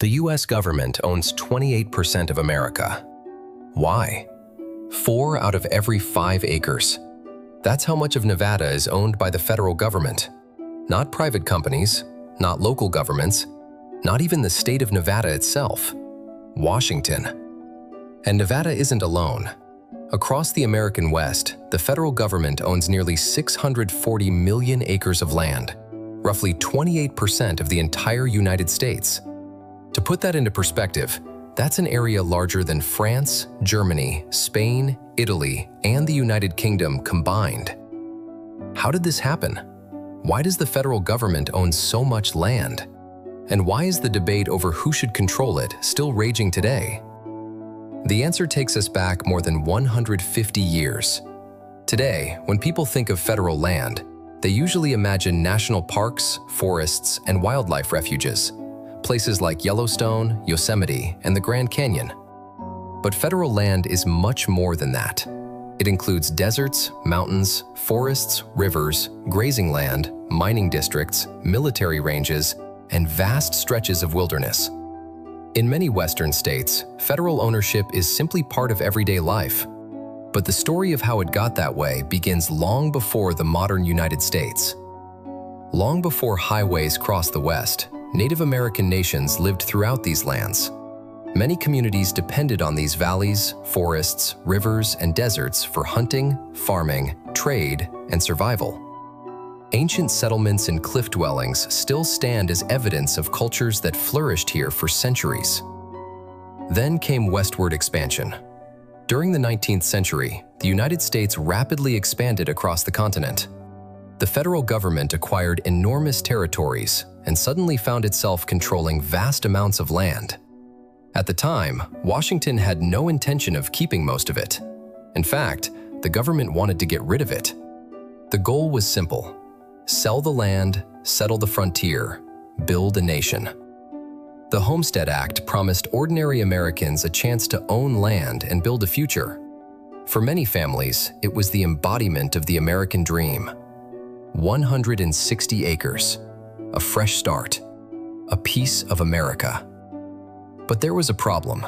The US government owns 28% of America. Why? 4 out of every 5 acres. That's how much of Nevada is owned by the federal government. Not private companies, not local governments, not even the state of Nevada itself. Washington. And Nevada isn't alone. Across the American West, the federal government owns nearly 640 million acres of land, roughly 28% of the entire United States. To put that into perspective, that's an area larger than France, Germany, Spain, Italy, and the United Kingdom combined. How did this happen? Why does the federal government own so much land? And why is the debate over who should control it still raging today? The answer takes us back more than 150 years. Today, when people think of federal land, they usually imagine national parks, forests, and wildlife refuges, places like Yellowstone, Yosemite, and the Grand Canyon. But federal land is much more than that. It includes deserts, mountains, forests, rivers, grazing land, mining districts, military ranges, and vast stretches of wilderness. In many Western states, federal ownership is simply part of everyday life. But the story of how it got that way begins long before the modern United States. Long before highways crossed the West, Native American nations lived throughout these lands. Many communities depended on these valleys, forests, rivers, and deserts for hunting, farming, trade, and survival. Ancient settlements and cliff dwellings still stand as evidence of cultures that flourished here for centuries. Then came westward expansion. During the 19th century, the United States rapidly expanded across the continent. The federal government acquired enormous territories and suddenly found itself controlling vast amounts of land. At the time, Washington had no intention of keeping most of it. In fact, the government wanted to get rid of it. The goal was simple: sell the land, settle the frontier, build a nation. The Homestead Act promised ordinary Americans a chance to own land and build a future. For many families, it was the embodiment of the American dream. 160 acres, a fresh start, a piece of America. But there was a problem.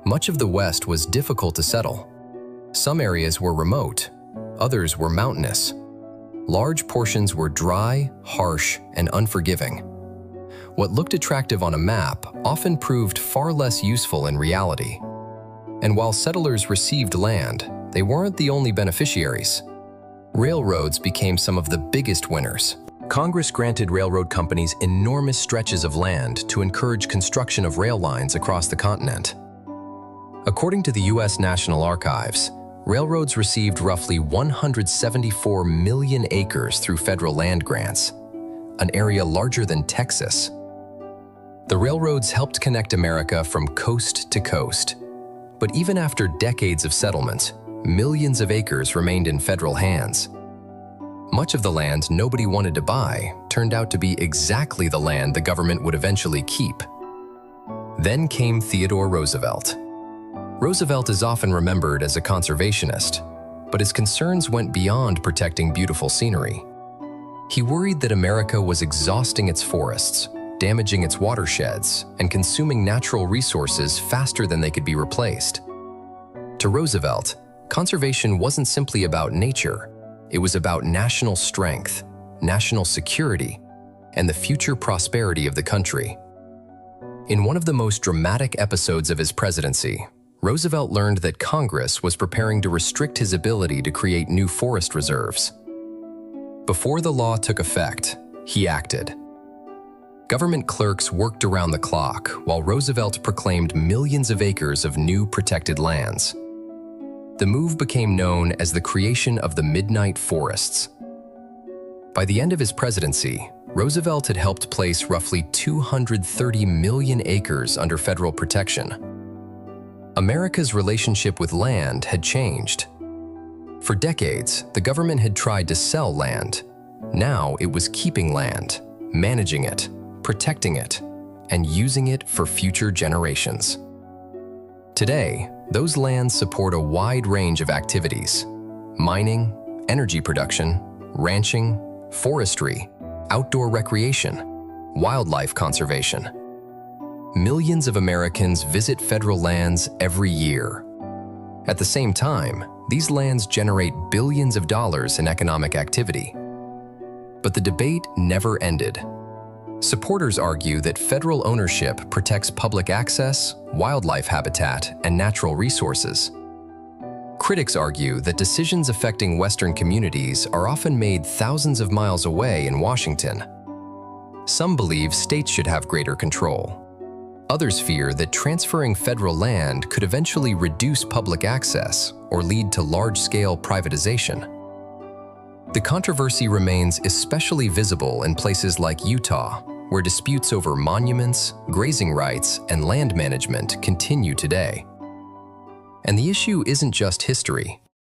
Much of the West was difficult to settle. Some areas were remote, others were mountainous. Large portions were dry, harsh, and unforgiving. What looked attractive on a map often proved far less useful in reality. And while settlers received land, they weren't the only beneficiaries. Railroads became some of the biggest winners. Congress granted railroad companies enormous stretches of land to encourage construction of rail lines across the continent. According to the U.S. National Archives, railroads received roughly 174 million acres through federal land grants, an area larger than Texas. The railroads helped connect America from coast to coast. But even after decades of settlement, millions of acres remained in federal hands. Much of the land nobody wanted to buy turned out to be exactly the land the government would eventually keep. Then came Theodore Roosevelt. Roosevelt is often remembered as a conservationist, but his concerns went beyond protecting beautiful scenery. He worried that America was exhausting its forests, damaging its watersheds, and consuming natural resources faster than they could be replaced. To Roosevelt, conservation wasn't simply about nature. It was about national strength, national security, and the future prosperity of the country. In one of the most dramatic episodes of his presidency, Roosevelt learned that Congress was preparing to restrict his ability to create new forest reserves. Before the law took effect, he acted. Government clerks worked around the clock while Roosevelt proclaimed millions of acres of new protected lands. The move became known as the creation of the Midnight Forests. By the end of his presidency, Roosevelt had helped place roughly 230 million acres under federal protection. America's relationship with land had changed. For decades, the government had tried to sell land. Now it was keeping land, managing it, protecting it, and using it for future generations. Today, those lands support a wide range of activities: mining, energy production, ranching, forestry, outdoor recreation, wildlife conservation. Millions of Americans visit federal lands every year. At the same time, these lands generate billions of dollars in economic activity. But the debate never ended. Supporters argue that federal ownership protects public access, wildlife habitat, and natural resources. Critics argue that decisions affecting Western communities are often made thousands of miles away in Washington. Some believe states should have greater control. Others fear that transferring federal land could eventually reduce public access or lead to large-scale privatization. The controversy remains especially visible in places like Utah, where disputes over monuments, grazing rights, and land management continue today. And the issue isn't just history.